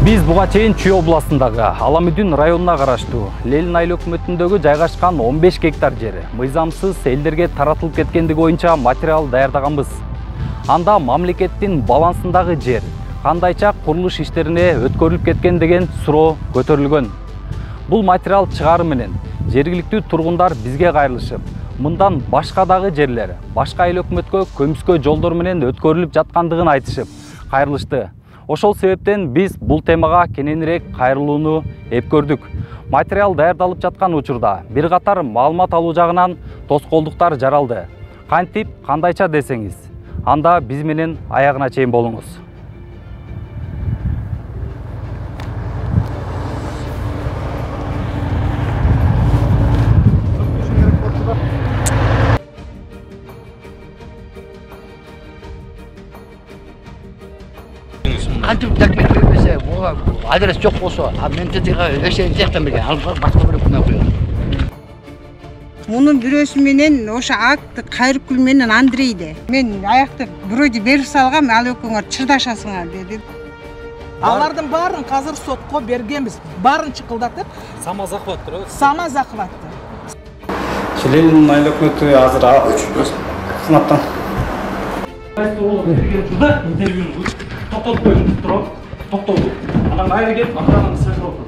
Биз буга чейин Чүй областындагы Аламүдүн районуна караштуу Ленин айыл өкмөтүндөгү жайгашкан 15 гектар жер мыйзамсыз элдерге таратылып кеткендиги боюнча материал даярдаганбыз. Анда мамлекеттин балансындагы жер кандайча курулуш иштерине өткөрүлүп кеткен деген суроо көтөрүлгөн. Бул материал чыгаруу менен жергиликтүү тургундар бизге кайрылышып, мындан башка дагы жерлер башка айыл өкмөткө көмүскө жолдор менен өткөрүлүп жаткандыгын айтышып кайрылышты. Ошол себептен биз бул темага кененирээк кайрылууну эп көрдүк. Материал даярдалып жаткан учурда бир катар маалымат алуу жагынан тоскоолдуктар жаралды. Кантип, кандайча десеңиз, анда биз менен аягына чейин болуңуз. Кантип документ бербесе, адрес жок болсо, мен тетига эшеğin тияктан берген, ал башка бирөө күнөө коёт. Мунун бирөөсү менен ошо акты Кайрыкүл менен Андрейди. Мен аякты бирөөдү берип салгам, ал экөөңөр чырдашасыңар деди. Алардын баарын азыр сотко бергенбиз. Баарын чыкылдатып, Сама захваттыр. Сама захватты. Ленин айыл өкмөтү азыр кызматтан. Токтолуп коюңуз, туруп, токтолду. Анан айры келип, антанын сыгырып отур.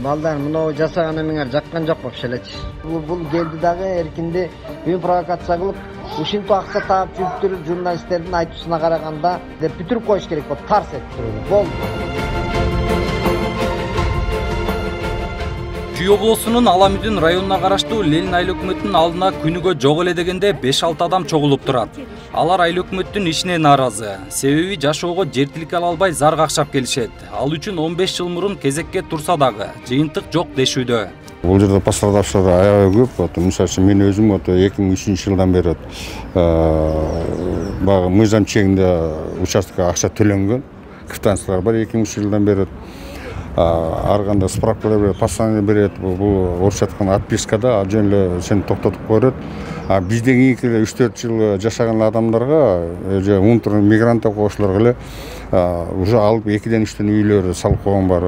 Балдар мынау жасаганы меңер жаккан жок болчу элечи. Бул келди дагы эркинди үй провокация кылып, ушинтип акча таап жүрүп журналисттердин айтуусуна караганда бүтүрүп коюш керек болуп, тарс этип болду. Чүй облусунун Аламүдүн районуна караштуу Ленин айыл өкмөтүнүн алдына күнүгө жок эле дегенде 5-6 адам чогулуп турат. Алар айыл өкмөттүн ишине нааразы. Себеби жашоого жер тилке ала албай зар какшап келишет. Ал үчүн 15 жыл мурун кезекке турса дагы жыйынтык жок дешүүдө. Бул жерде пострадавшылар аябай көп. Мисалы үчүн мен өзүм 2003 жылдан бери багы мыйзам чегинде участкага акча төлөнгөн. Квитанциялар бар 2003 жылдан бери. Арганда справкалар берет, постановление берет, бул орус айткан отпискада ал жөн эле сени токтотуп коет. Бизден кийинки 3-4 жыл жашаган адамдарга же унтурун мигрант окуучуларга эле уже алып 2-3 үйлөр салып койгон бар.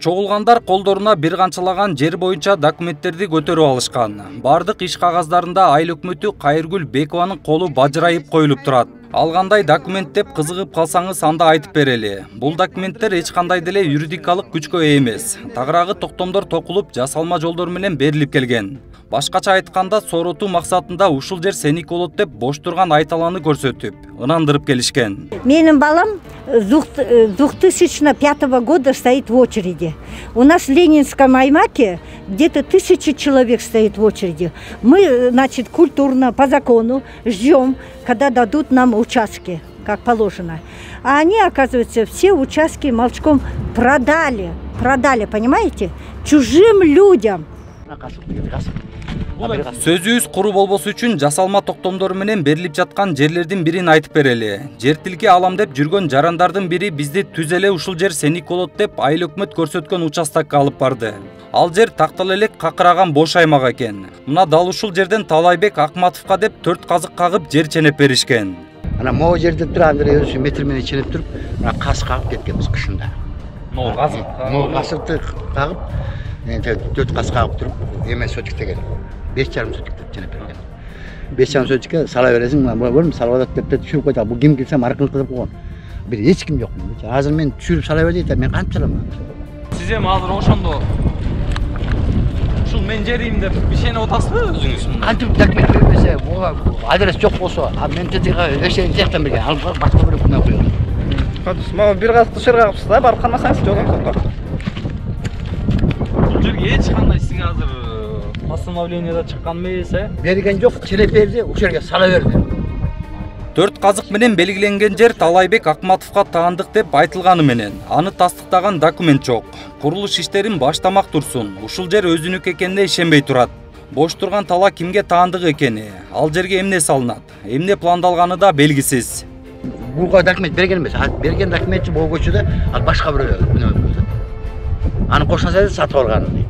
Чогулгандар колдоруна бир канчалаган жер боюнча документтерди көтөрүп алышкан. Бардык иш кагаздарында айыл өкмөтү Кайыргүл Бекованын колу бажырайып коюлуп турат. Ал кандай документ деп кызыгып калсаңыз анда айтып берели. Бул документтер эч кандай деле юридикалык күчкө ээ эмес. Тагыраагы токтомдор токулуп, жасалма жолдор менен берилип келген. Башкача айтканда, сооротуу максатында ушул жер сеники болот деп бош турган айталаны көрсөтүп, ынандырып келишкен. Менин балам с 2005 года стоит в очереди. У нас в Ленинском Аймаке где-то 1000 человек стоит в очереди. Мы, значит, культурно, по закону ждем, когда дадут нам участки, как положено. А они, оказывается, все участки молчком продали, понимаете, чужим людям. Сөзүбүз куру болбосу үчүн жасалма токтомдор менен берилип жаткан жерлердин бирин айтып берели. Жер тилке алам деп жүргөн жарандардын бири бизди түз эле ушул жер сеники болот деп айыл өкмөт көрсөткөн участокко алып барды. Ал жер тактал элек какыраган бош аймак экен. Мына дал ушул жерден Талайбек Акматовго деп 4 казык кагып жер ченеп беришкен. Ана могу жерде турган өзү метр менен ченеп туруп, мына каз кагып кеткенбиз кышында. Могу казыкты кагып, 4 каз кагып туруп, эме сотик деген 5,5 сотик ченеп берген. 5,5 сотикке сала бересиң, мына салып атат деп түшүрүп койду. Бул ким келсе аркылык кылып койгон. Бир эч ким жок. Азыр мен түшүрүп сала бер дейт, мен кантип салам? Сиз эми азыр ошондо ушул мен жерим деп бишени отасызбы өзүңүз? Кантип документ бербесе, адрес жок болсо, мен тетига эшеğin тияктан берген, ал башка бирөө күнөө коёт. Кадыс, мага бир казык дышырга кагыпсыз да, барып кармасаңыз жолун токтор. Бул жерге эч кандай сиң азыр постановлениеда чыккан эмес, Берген жок, ченеп берди, ушул жерге сала берди. 4 казык менен белгиленген жер Талайбек Акматовго таандык деп айтылганы менен аны тастыктаган документ жок. Курулуш иштерин баштамак турсун, ушул жер өзүнүкү экенине ишенбей турат. Бош турган тала кимге таандык экени, ал жерге эмне салынат, эмне пландалганы да белгисиз. Буга документ берген эмес, берген документчи бул көчөдө ал башка бирөө күнөө коёт. Аны кошсаңыз сатып алган дейт.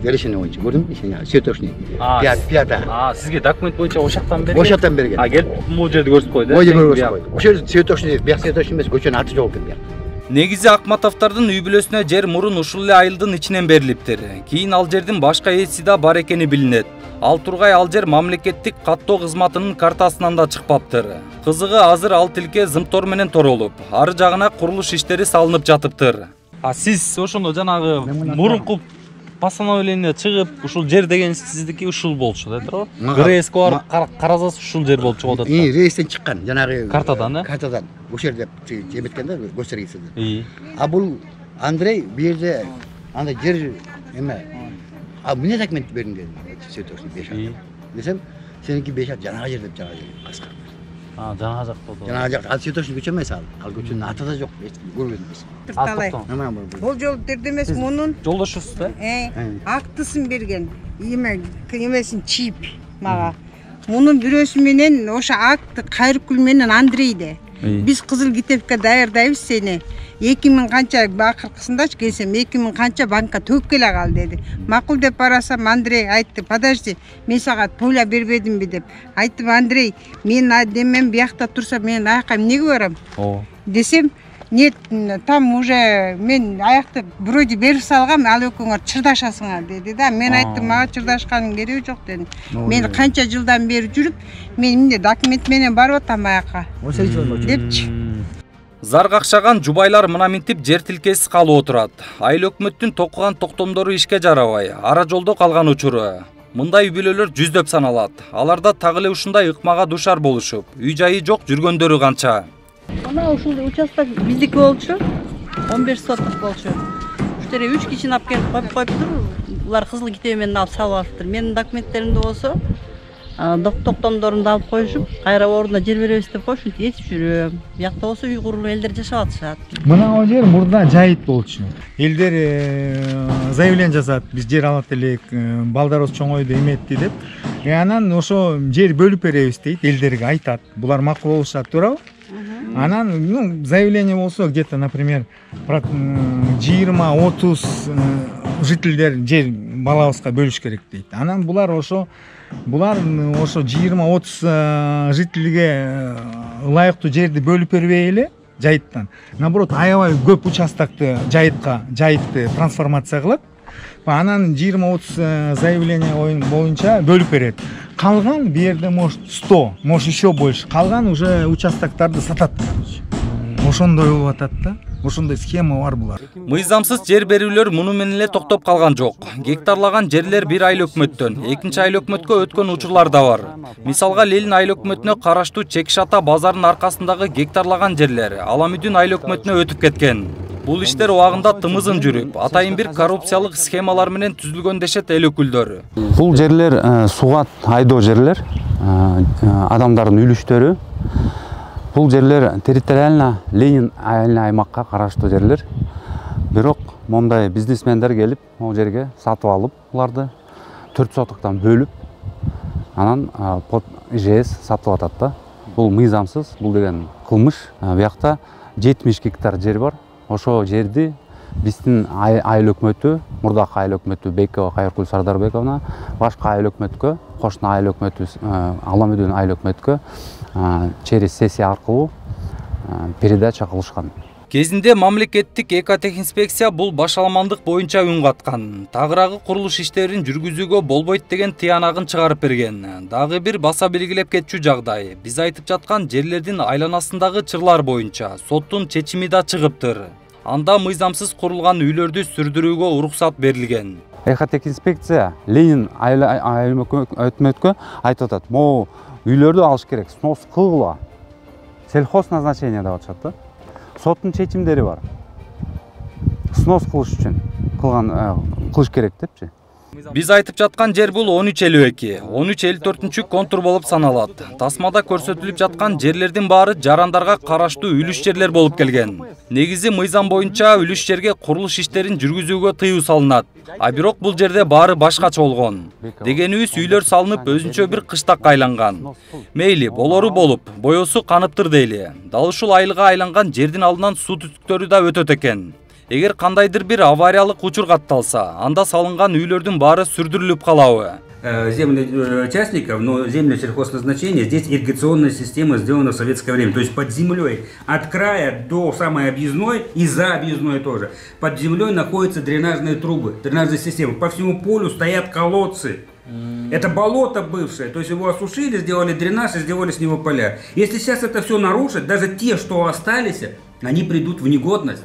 Решение боюнча көрдүңбү? Светошный. Пията. Сизге документ боюнча ошактан берген. Ошактан берген. Келип бул жерди көрсөтүп койду. Бул жерди көрсөтүп койду. Ошол светошный, бияк светошный эмес, көчөнүн аты жок экен бияк. Негизи Акматовдордун үй бүлөсүнө жер мурун ушул эле айылдын ичинен берилиптир. Кийин ал жердин башка ээси да бар экени билинет. Ал тургай ал жер мамлекеттик каттоо кызматынын картасынан да чыкпаптыр. Кызыгы азыр ал тилке зымтор менен торолуп, ары жагына курулуш иштери салынып жатыптыр. Сиз ошондо жанагы мурунку постановление чыгып, ушул жер деген сиздики ушул болчу да, туура? ГРСК барып карасаңыз ушул жер болуп чыгып атат. Рейстен чыккан, жанагы картадан, э? Картадан. Ошол жерде жеметкен да, көчөргөнсүз. А бул Андрей бу жерде анда жер эме. А эмне документ бердиң дедим. Сөйтөксү 5 ай. Десем, сеники 5 ай жанагы жер деп жанагы жер каска. Жанагы жак болду. Жанагы жак, ал сөйтөксү көчө эмес ал. Ал көчөнүн аты да жок, көргөнбүз эмес. Талай. Бул жол дерде эмес, мунун Жолдошусуз да? актысын берген. Эмесин чип мага. Мунун бирөөсү менен ошо акты Кайрыкүл менен Андрейде. Биз кызыл китепке даярдайбыз сени. 2000 канча акыркысындачы келсем 2000 канча банкка төгүп келе кал деди. Макул деп барасам Андрей айтты, подожди, мен сага тойлап бербедимби деп. Айттым, Андрей, мен демем биякта турса мен аякка эмнеге барам? Десем, нет, там уже мен аякты вроде берип салгам, ал экөөңөр чырдашасыңар деди да. Мен айттым, мага чырдашканын кереги жок дедим. Мен канча жылдан бери жүрүп, мен эмне документ менен барып атам аякка. Депчи. Зар какшаган жубайлар мына минтип жер тилкесиз калып отурат. Айыл өкмөттүн токуган токтомдору ишке жарабай, ара жолдо калган учуру. Мындай үй бүлөлөр жүздөп саналат. Аларда так эле ушундай ыкмага душар болушуп, үй жайы жок жүргөндөрү канча. Ana ушул участок биздики болчу. 15 соттук болчу. Уштере 3 кишини алып келип коюптур. Булар кызыл китеби менен алып салып алыптыр. Менин документтеримде болсо, токтомдорумду алып коюшуп, кайра ордуна жер беребиз деп коюшуп, эсип жүрөм. Биякта болсо үй курулуп элдер жашап атышат. Мына жер мурда жайыт болчу. Элдер заявление жазат, биз жер алат элек, балдарыбыз чоңойду эметти деп. Анан ошо жер бөлүп беребиз дейт, элдерге айтат. Булар макул болушат, туурабы? Анан, заявление болсо, где-то, например, 20-30 жителдер жер балабызга бөлүш керек дейт. Анан булар ошо 20-30 жителге ылайыктуу жерди бөлүп бербей эле жайыттан. Наоборот, аябай көп участокты жайытты трансформация кылат. Анан 20-30 заявление боюнча бөлүп берет. Калган бу жерде может 100, может еще больше. Калган уже участоктарды сатат. Ошондой болуп атат да. Ошондой схема бар булар. Мыйзамсыз жер берүүлөр муну менен эле токтоп калган жок. Гектарлаган жерлер бир айыл өкмөттөн, экинчи айыл өкмөткө өткөн учурлар да бар. Мисалга Ленин айыл өкмөтүнө караштуу Чекшата базарынын аркасындагы гектарлаган жерлер Аламүдүн айыл өкмөтүнө өтүп кеткен. Бул иштер убагында тымызын жүрүп, атайын бир коррупциялык схемалар менен түзүлгөн дешет эл өкүлдөрү. Бул жерлер суга айдоо жерлер, адамдардын үлүштөрү. Бул жерлер территориально Ленин айылына аймакка караштуу жерлер. Бирок мондай бизнесмендер келип, ал жерге сатып алып, буларды 4 сотуктан бөлүп, анан под ИЖС сатып атат да. Бул мыйзамсыз, бул деген кылмыш. Биякта 70 гектар жер бар. Ошо жерди биздин айыл өкмөтү, мурдакы айыл өкмөтү Бекова Кайыркүл Сардарбековна, башка айыл өкмөткө, кошуна айыл өкмөтү Аламүдүн айыл өкмөткө через сессия аркылуу передача кылышкан. Кезинде мамлекеттик экотехинспекция бул башаламандык боюнча үн каткан. Тагыраагы курулуш иштерин жүргүзүүгө болбойт деген тыянагын чыгарып берген. Дагы бир баса белгилеп кетчү жагдай. Биз айтып жаткан жерлердин айланасындагы чырлар боюнча соттун чечими да чыгыптыр. Анда мыйзамсыз курулган үйлөрдү сүрдүрүүгө уруксат берилген. Экотехинспекция Ленин айыл өкмөткө айтып атат, могу үйлөрдү алыш керек, снос кылгыла. Сельхоз назначение деп атышат да. Соттун чечимдери бар. Снос кылыш үчүн кылыш керек депчи. Биз айтып жаткан жер бул 1352, 1354 контур болуп саналат. Тасмада көрсөтүлүп жаткан жерлердин баары жарандарга караштуу үлүш жерлер болуп келген. Негизи мыйзам боюнча үлүш жерге курулуш иштерин жүргүзүүгө тыюу салынат. А бирок бул жерде баары башкача болгон. Дегенибиз үйлөр салынып өзүнчө бир кыштакка айланган. Мейли, болору болуп, боесу каныптыр дейли. Дал ушул айылга айланган жердин алдынан суу түтүктөрү да өтөт экен. Эгер кандайдыр бир авариялык учур катталса, анда салынган үйлөрдүн баары сүрдүрүлүп калабы? земли частников, но земли сельхозназначения, здесь ирригационная система сделана в советское время. То есть под землей от края до самой объездной и за объездной тоже. Под землей находятся дренажные трубы, дренажные системы. По всему полю стоят колодцы. Это болото бывшее, то есть его осушили, сделали дренаж и сделали с него поля. Если сейчас это все нарушить, даже те, что остались, они придут в негодность.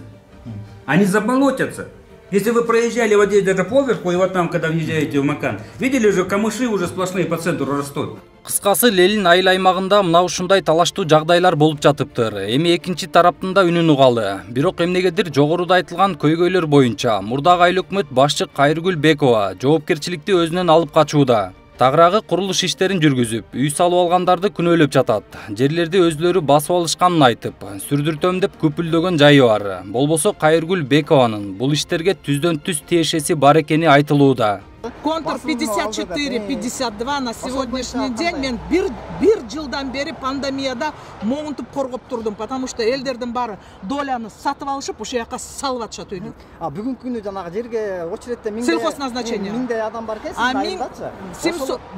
Они заболотятся. Если вы проезжали вот здесь даже поверху, и вот там, когда въезжаете в Макан, видели же, камыши уже сплошные по центру растут. Кыскасы Лелин айыл аймагында мына ушундай талаштуу жагдайлар болуп жатыптыр. Эми экинчи тараптын да үнүн угалы. Бирок эмнегедир жогоруда айтылган көйгөйлөр боюнча мурдагы айыл өкмөт башчы Кайыргүл Бекова жоопкерчиликти өзүнөн алып качууда. Тагыраагы курулуш иштерин жүргүзүп, үй салып алгандарды күнөөлөп жатат. Жерлерди өзлөрү басып алышканын айтып, сүрдүртөм деп күпүлдөгөн жайы бар. Болбосо Кайыргүл Бекованын бул иштерге түздөн түз тиешеси бар экени айтылууда. Контур 54-52 на сегодняшний день мен бир жылдан бери пандемияда моңунтуп коргоп турдум, потому что элдердин баары доляны сатып алышып ушул жака салып атышат үйдү. Бүгүнкү күнү жанагы жерге очередте сельхозназначение 1000 адам бар экен,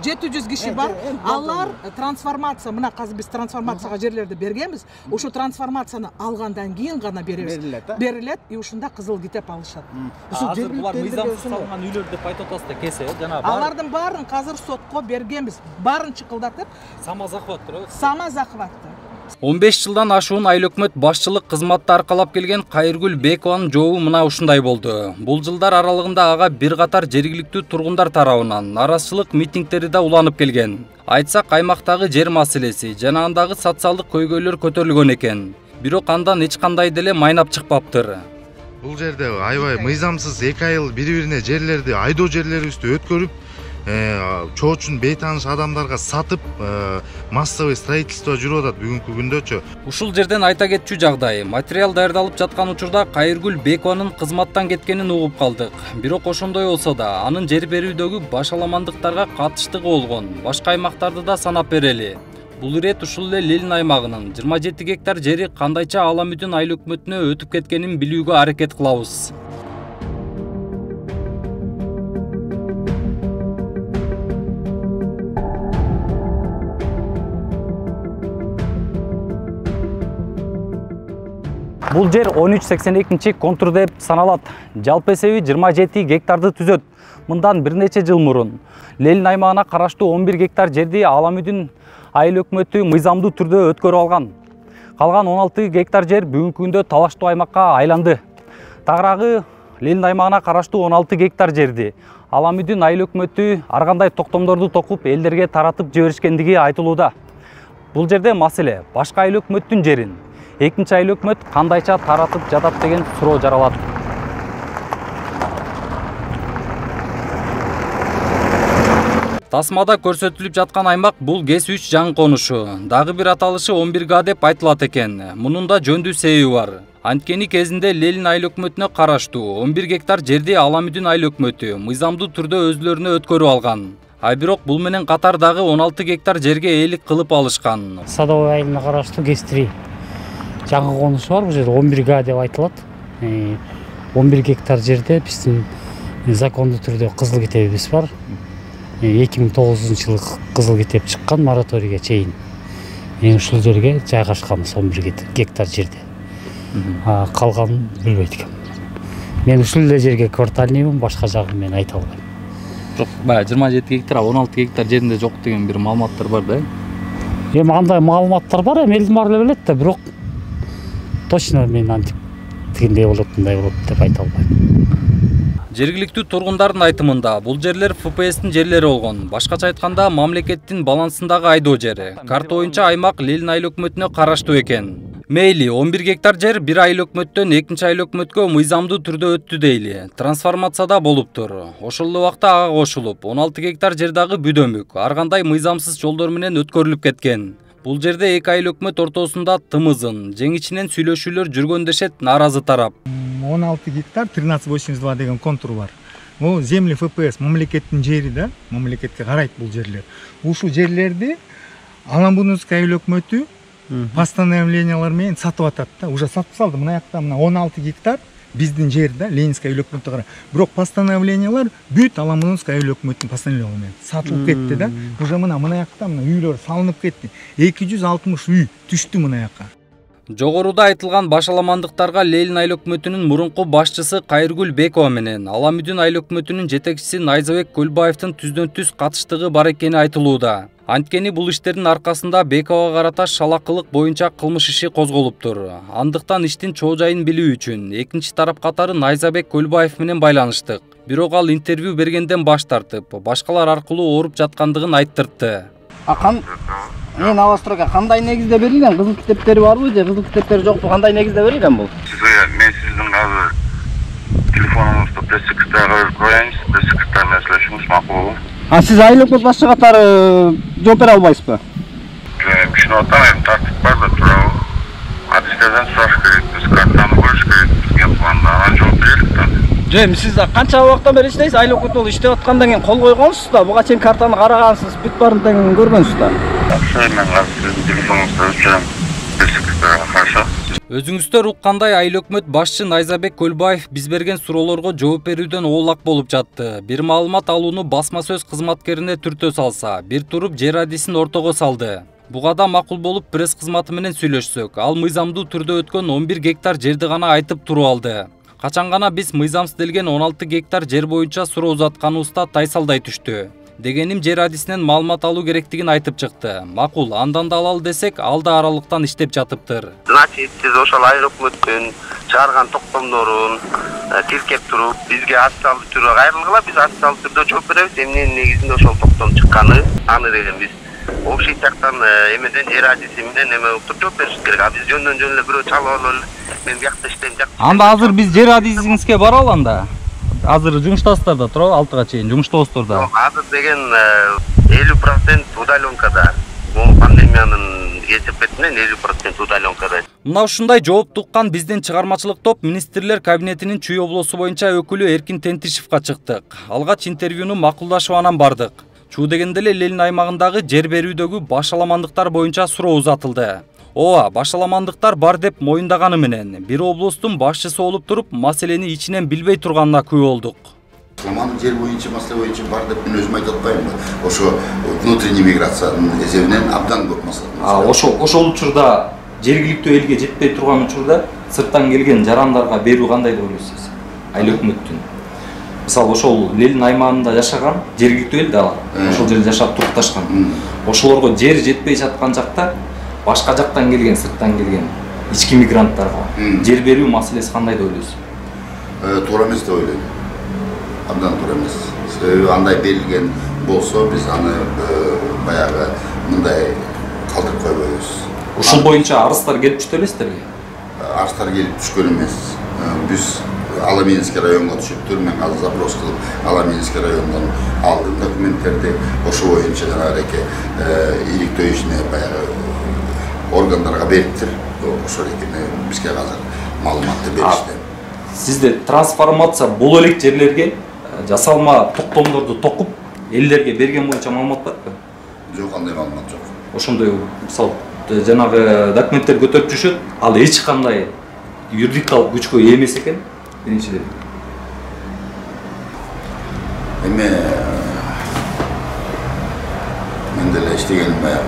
700 киши бар. Алар трансформация, мына азыр биз трансформацияга жерлерди бергенбиз. Ушул трансформацияны алгандан кийин гана беребиз. Берилет и ушунда кызыл китеп алышат. Азыр булар мыйзамсыз салган үйлөр деп айтып атасыздар. Алардын баарын азыр сотко бергенбиз. Баарын чыкылдатып, самозахватты. 15 жылдан ашуун айыл өкмөт башчылык кызматты аркалап келген Кайыргүл Бекованын жообу мына ушундай болду. Бул жылдар аралыгында ага бир катар жергиликтүү тургундар тарабынан наразычылык митингдери да уланып келген. Айтсак, аймактагы жер маселеси жана андагы социалдык көйгөйлөр көтөрүлгөн экен. Бирок андан эч кандай деле майнап чыкпаптыр. Бул жерде аябай мыйзамсыз 2 айыл бири-бирине жерлерди айдоо жерлерибизди өткөрүп, чоочун бейтааныш адамдарга сатып, массовый строительство жүрүп атат бүгүнкү күндөчү. Ушул жерден айта кетчү жагдай, материал даярдалып жаткан учурда Кайыргүл Бекованын кызматтан кеткенин угуп калдык. Бирок ошондой болсо да, анын жер берүүдөгү башаламандыктарга катыштыгы болгон. Башка аймактарды да санап берели. Бул ирет ушул эле Лелин аймагынын 27 гектар жери кандайча Аламүдүн айыл өкмөтүнө өтүп кеткенин билүүгө аракет кылабыз. Бул жер 1382 контур деп саналат. Жалпы эсеби 27 гектарды түзөт. Мындан бир нече жыл мурун Лелин аймагына караштуу 11 гектар жерди Аламүдүн айыл өкмөтү мыйзамдуу түрдө өткөрүп алган. Калган 16 гектар жер бүгүнкү күндө талаштуу аймакка айланды. Тагыраагы Лелин аймагына караштуу 16 гектар жерди Аламүдүн айыл өкмөтү ар кандай токтомдорду токуп элдерге таратып жиберишкендиги айтылууда. Бул жерде маселе башка айыл өкмөттүн жерин экинчи айыл өкмөт кандайча таратып жатат деген суроо жаралат. Тасмада көрсөтүлүп жаткан аймак бул КЕС-3 жаңы конушу. Дагы бир аталышы 11Г деп айтылат экен. Мунун да жөндүү себеби бар. Анткени кезинде Лелин айыл өкмөтүнө караштуу 11 гектар жерди Аламүдүн айыл өкмөтү мыйзамдуу түрдө өзлөрүнө өткөрүп алган. Бирок бул менен катар дагы 16 гектар жерге ээлик кылып алышкан. Садовой айылына караштуу КЕС-3 жаңы конушу бар, бул жерде 11Г деп айтылат. 11 гектар жерде биздин закондуу түрдө кызыл китебибиз бар. 2009 жылы кызыл китеп чыккан мораторийге чейин. Ушул жерге жайгашканбыз 11 гектар жерде. Калганын билбейт экенмин. Мен ушул эле жерге квартальныймын, башка жагын мен айта албайм. Жок, баягы 27 гектар, 16 гектар жеринде жок деген бир маалыматтар бар да. Эми андай маалыматтар бар, элдин баары билет да, бирок точно мен антип тигиндей болот, мындай болот деп айта албайм. Жергиликтүү тургундардын айтымында бул жерлер ФПСтин жерлери болгон. Башкача айтканда, мамлекеттин балансындагы айдоо жери. Карта боюнча аймак Лелин айыл өкмөтүнө караштуу экен. Мейли 11 гектар жер бир айыл өкмөттөн экинчи айыл өкмөткө мыйзамдуу түрдө өттү дейли. Трансформацияда болуптур. Ошол эле убакта ага кошулуп 16 гектар жер дагы бүдөмүк, ар кандай мыйзамсыз жолдор менен өткөрүлүп кеткен. Бул жерде эки айыл өкмөт ортосунда тымызын, жеңичинен сүйлөшүүлөр жүргөн дешет наразы тарап. 16 гектар 1382 деген контур бар. Бул земли ФПС мамлекеттин жери да, мамлекетке карайт бул жерлер. Ушул жерлерди Аламбунский айыл өкмөтү постановлениялар менен сатып атат да. Уже сатып салды. Мына жакта мына 16 гектар биздин жерде Ленинский айыл өкмөтүнө карап. Бирок постановлениялар бүт Аламудинский айыл өкмөтүнүн постановлениялары менен сатылып кетти да. Уже мына жакта мына үйлөр салынып кетти. 260 үй түштү мына жакка. Жогоруда айтылган башаламандыктарга Ленин айыл өкмөтүнүн мурунку башчысы Кайыргүл Бекова менен Аламүдүн айыл өкмөтүнүн жетекчиси Найзабек Көлбаевдин түздөн-түз катыштыгы бар экени айтылууда. Анткени бул иштердин аркасында Бековага карата шалакылык боюнча кылмыш иши козголуптур. Андыктан иштин чоо жайын билүү үчүн экинчи тарап катары Найзабек Көлбаев менен байланыштык. Бирок ал интервью бергенден баш тартып, башкалар аркылуу ооруп жаткандыгын айттыртты. Мен Австрияга кандай негизде берилген? Кызыл китептери барбы же кызыл китептери жокпу? Кандай негизде берилген бул? Мен сиздин азыр телефонуңузду пресс-секретарга коеюн, пресс-секретар менен сүйлөшүңүз макул. Сиз айыл өкмөт башчы катары жооп бере албайсызбы? Түшүнүп атам, тартип бар да турабы. Адистерден сураш керек, биз картаны көрүш керек, бизге планда анан жооп берелик да. Эми сиз канча убакыттан бери иштейсиз? Айыл өкмөт болуп иштеп аткандан кийин кол койгонсуз да, буга чейин картаны карагансыз, бүт барын тең көргөнсүз да. Мен азыр сиздин телефонуңузду өчүрөм, пресс-секретарга каршы. Өзүңүздөр уккандай айыл өкмөт башчы Найзабек Көлбаев биз берген суроолорго жооп берүүдөн оолак болуп жатты. Бир маалымат алууну басма сөз кызматкерине түртө салса, бир туруп жер адисин ортого салды. Буга да макул болуп пресс кызматы менен сүйлөшсөк, ал мыйзамдуу түрдө өткөн 11 гектар жерди гана айтып туруп алды. Качан гана биз мыйзамсыз делген 16 гектар жер боюнча суроо узатканыбызда тайсалдай түштү. Дегеним жер адисинен маалымат алуу керектигин айтып чыкты. Макул, андан да алалы десек, ал да аралыктан иштеп жатыптыр. Значит, сиз ошол айыл өкмөттүн чыгарган токтомдорун тиркеп туруп, бизге официалдуу түрдө кайрылгыла, биз официалдуу түрдө жооп беребиз. Эмненин негизинде ошол токтом чыкканы, аны деген биз общий жактан эмеден жер адиси менен эме уктуруп жооп беришибиз керек. А биз жөндөн эле бирөө чалып алып эле мен биякта иштейм жакшы. Анда азыр биз жер адисиңизге баралы анда. Азыр жумуштасыздар да, туурабы? 6га чейин жумуштабыздар да. Азыр деген 50% удаленкада. Бул пандемиянын кесепетинен 50% удаленкада. Мына ушундай жоопту уккан биздин чыгармачылык топ министрлер кабинетинин Чүй облусу боюнча өкүлү Эркин Тентишевге чыктык. Алгач интервьюну макулдашып анан бардык. Чуу дегенде эле Ленин аймагындагы жер берүүдөгү башаламандыктар боюнча суроо узатылды. Ооба, башаламандыктар бар деп моюндаганы менен бир облустун башчысы болуп туруп, маселени ичинен билбей турганына күбө болдук. Башаламандык жер боюнча, маселе боюнча бар деп мен өзүм айта атпайм. Ошо внутренний миграциянын эсебинен абдан көп маселе. Ошол учурда жергиликтүү элге жетпей турган учурда сырттан келген жарандарга берүү кандай деп ойлойсуз? Айыл өкмөттүн. Мисалы ошол Ленин аймагында жашаган жергиликтүү эл да ошол жерде жашап турукташкан. Ошолорго жер жетпей жаткан жакта башка жактан келген, сырттан келген ички мигранттарга жер берүү маселеси кандай деп ойлойсуз? Туура эмес деп ойлойм. Абдан туура эмес. Себеби андай берилген болсо, биз аны баягы мындай калтырып койбойбуз. Ушул боюнча арыздар келип түштү элесиздерби? Арыздар келип түшкөн эмес. Биз Аламинский районго түшүптүр. Мен азыр запрос кылып Аламинский райондон алдым документтерди. Ошол боюнча жанагы иликтөө ишине баягы органдарга бериптир. Ошол экени бизге азыр маалыматты беришти. Сизде трансформация боло элек жерлерге жасалма токтомдорду токуп элдерге берген боюнча маалымат барбы? Жок, андай маалымат жок. Ошондой мисалы жанагы документтер көтөрүп жүрүшөт, ал эч кандай юридикалык күчкө ээ эмес экен. Биринчиден. Эми мен деле иштегеним баягы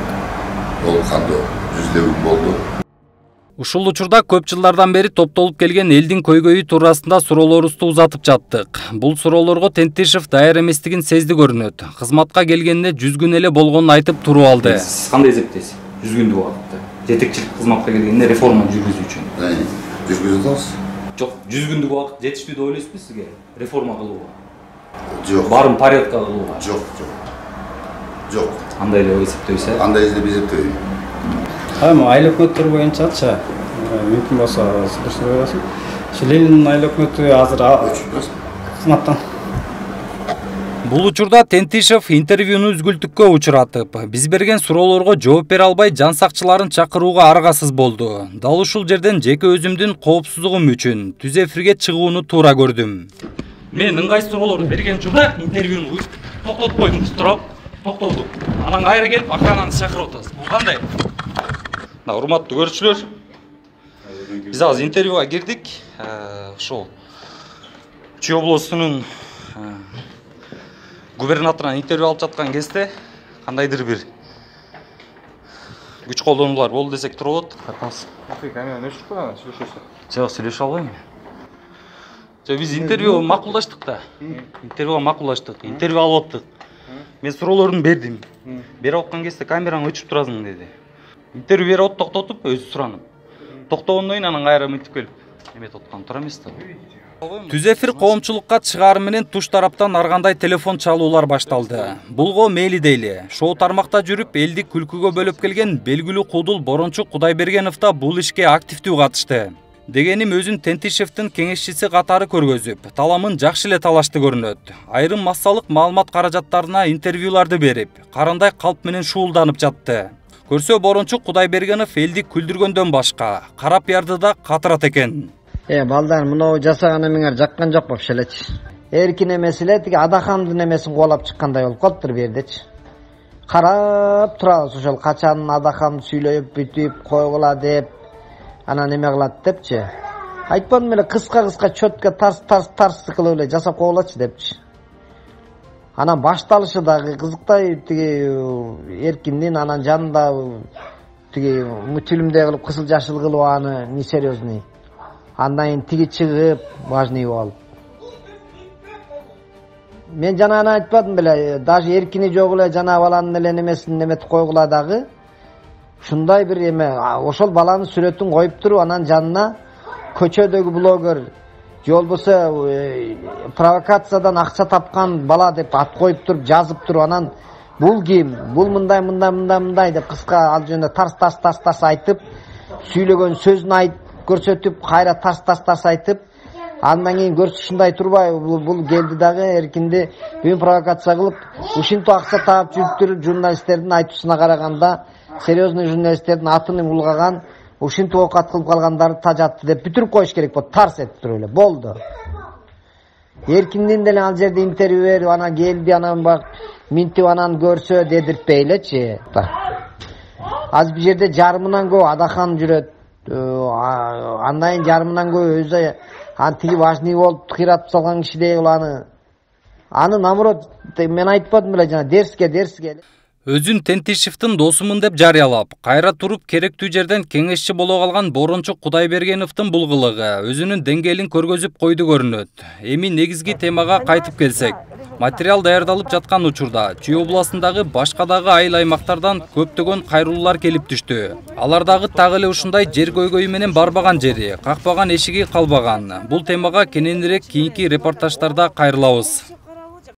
болканды жүздөгүн болду. Ушул учурда көп жылдардан бери топтолуп келген элдин көйгөйү туурасында суроолорубузду узатып жаттык. Бул суроолорго Тентишев даяр эместигин сезди көрүнөт. Кызматка келгенде 100 күн эле болгонун айтып туруп алды. Сиз кандай эсептейсиз? 100 күндүк убакытта жетекчилик кызматка келгенде реформа жүргүзүү үчүн. Жүргүзүп атабыз. Жок, 100 күндүк убакыт жетиштүү деп ойлойсузбу сизге реформа кылууга? Жок. Барын порядка кылууга? Жок. Андай деп эсептейсиз? Андай деп эсептейм. Айыл өкмөттөр боюнчачы мүмкүн болсо сурайсың. Ленин айыл өкмөтү азыр кызматтан. Бул учурда Тентишев интервьюну үзгүлтүккө учуратып, биз берген суроолорго жооп бере албай жан сакчыларын чакырууга аргасыз болду. Дал ушул жерден жеке өзүмдүн коопсуздугум үчүн түз эфирге чыгууну туура көрдүм. Мен ыңгай суроолорду берген учурда интервьюну токтотуп койдуңуз, туруп токтолдук. Анан кайра келип охрананы чакырып атасыз. Бул кандай? Урматтуу көрүүчүлөр, Биз азыр интервьюга кирдик. Ошол Чүй облусунун губернаторунан интервью алып жаткан кезде кандайдыр бир күч колдонуулар болду десек туура болот. Жок, сүйлөшө албайм. Биз интервью макулдаштык да. Интервью алып аттык. Мен суроолорду бердим. Берип аткан кезде камераңды өчүрүп турасың деди. Интервью берип токтотуп өзү суранып. Токтогондон кийин анан кайра мынтип келип эметип аткан туура эмес да. Түз эфир коомчулукка чыгары менен туш тараптан ар кандай телефон чалуулар башталды. Булго мейли дейли. Шоу тармакта жүрүп элди күлкүгө бөлөп келген белгилүү куудул Борончук Кудайбергенов да бул ишке активдүү катышты. Дегеним өзүн Тентишевдин кеңешчиси катары көргөзүп, таламын жакшы эле талашты көрүнөт. Айрым массалык маалымат каражаттарына интервьюларды берип, карандай калп менен шуулданып жатты. Көрсө Борончук Кудайбергенов элди күлдүргөндөн башка, кара пиарды да катырат экен. Балдар, мынау жасаганымыңар жаккан жок болуп элечи. Эркин эмес эле тиги Адахамдын эмесин кубалап чыккандай болуп калыптыр бу жердечи. Карап турабыз ошол качан Адахам сүйлөп бүтүп койгула деп, анан эме кылат депчи. Айтпадым эле кыска чөткө тарс кылып эле жасап койгулачы депчи. Анан башталышы дагы кызыктай тиги Эркиндин анан жанында тиги мультфильмдей кылып кызыл жашыл кылып аны несерьезный. Андан кийин тиги чыгып важный болуп. Мен жанагы айтпадым беле, даже Эркини жок эле жана баланын эле немесин неметип койгула дагы. Ушундай бир эме, ошол баланын сүрөтүн коюп туруп, анан жанына көчөдөгү блогер, же болбосо провокациядан акча тапкан бала деп ат коюп туруп, жазып туруп, анан бул ким, бул мындай деп кыска ал жөнүндө тарс айтып, сүйлөгөн сөзүн айтып көрсөтүп, кайра тарс айтып, андан кийин көрсө ушундай турбай, бул келди дагы Эркинди бүгүн провокация кылып, ушинтип акча таап жүрүп журналисттердин айтуусуна караганда, серьезный журналисттердин атын улгаган, ушинтип оокат кылып калгандары тажатты деп бүтүрүп коюш керек болду, тарс этип туруп эле болду. Эркиндин деле ал жерде интервью берип, анан келди, анан бак минтип анан көрсө дедиртпей элечи. Азыр бул жерде жарымынан көп Адахан жүрөт. Андан кийин жарымынан көп өзү тиги важный болуп кыйратып салган кишидей аны наоборот мен айтпадым беле жана дерске. Өзүн Тентишевдин досумун деп жарыялап, кайра туруп керектүү жерден кеңешчи боло калган Борончук Кудайбергеновдун бул кылыгы өзүнүн деңгээлин көргөзүп койду көрүнөт. Эми негизги темага кайтып келсек, материал даярдалып жаткан учурда Чүй областындагы башка дагы айыл аймактардан көптөгөн кайрылуулар келип түштү. Алардагы так эле ушундай жер көйгөйү менен барбаган жери, какпаган эшиги калбаган. Бул темага кененирээк кийинки репортаждарда кайрылабыз.